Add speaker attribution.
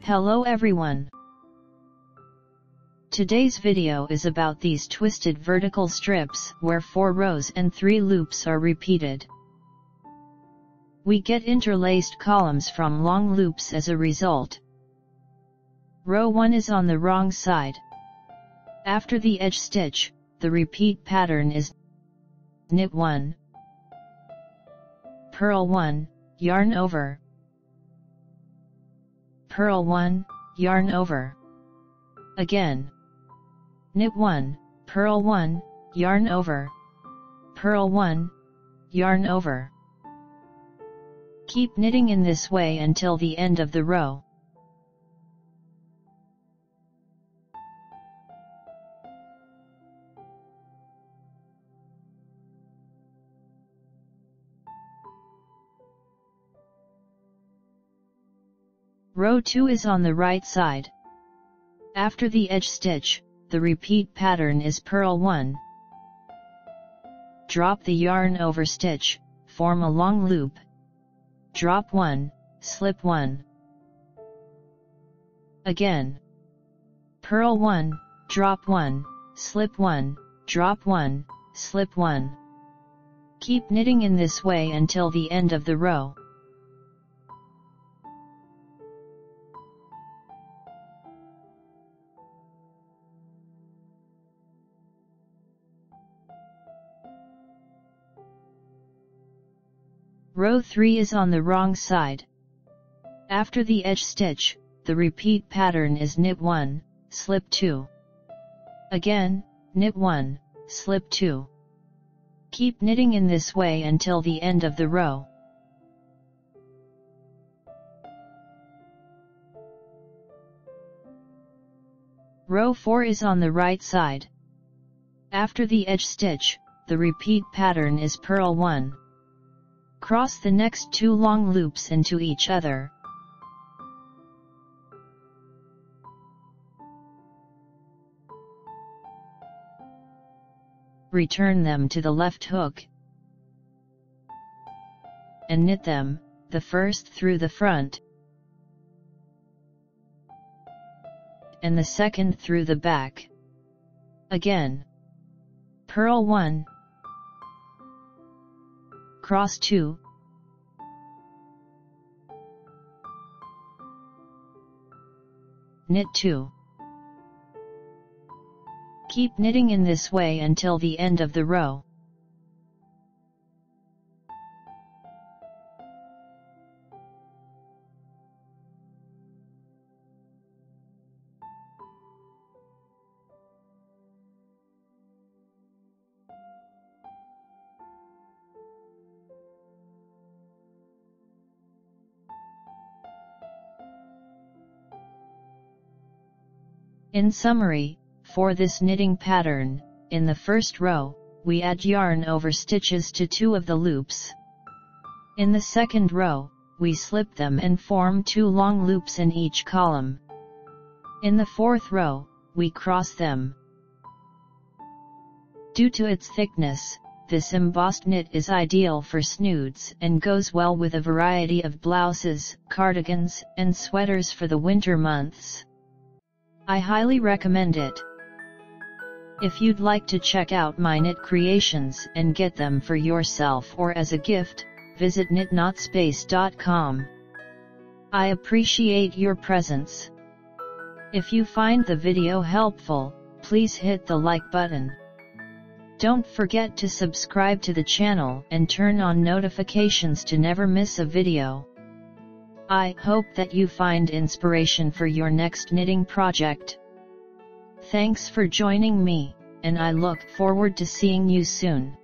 Speaker 1: Hello everyone. Today's video is about these twisted vertical strips where 4 rows and 3 loops are repeated. We get interlaced columns from long loops as a result. Row 1 is on the wrong side. After the edge stitch, the repeat pattern is knit 1, purl 1, yarn over, purl 1, yarn over. Again. Knit 1, purl 1, yarn over, purl 1, yarn over. Keep knitting in this way until the end of the row. Row 2 is on the right side. After the edge stitch, the repeat pattern is purl 1. Drop the yarn over stitch, form a long loop. Drop 1, slip 1. Again. Purl 1, drop 1, slip 1, drop 1, slip 1. Keep knitting in this way until the end of the row. Row 3 is on the wrong side. After the edge stitch, the repeat pattern is knit 1, slip 2. Again, knit 1, slip 2. Keep knitting in this way until the end of the row. Row 4 is on the right side. After the edge stitch, the repeat pattern is purl 1. Cross the next 2 long loops into each other. Return them to the left hook and knit them, the first through the front and the second through the back. Again. Purl 1, cross 2, knit 2. Keep knitting in this way until the end of the row. In summary, for this knitting pattern, in the first row, we add yarn over stitches to 2 of the loops. In the second row, we slip them and form 2 long loops in each column. In the fourth row, we cross them. Due to its thickness, this embossed knit is ideal for snoods and goes well with a variety of blouses, cardigans, and sweaters for the winter months. I highly recommend it. If you'd like to check out my knit creations and get them for yourself or as a gift, visit knitnotspace.com. I appreciate your presence. If you find the video helpful, please hit the like button. Don't forget to subscribe to the channel and turn on notifications to never miss a video. I hope that you find inspiration for your next knitting project. Thanks for joining me, and I look forward to seeing you soon.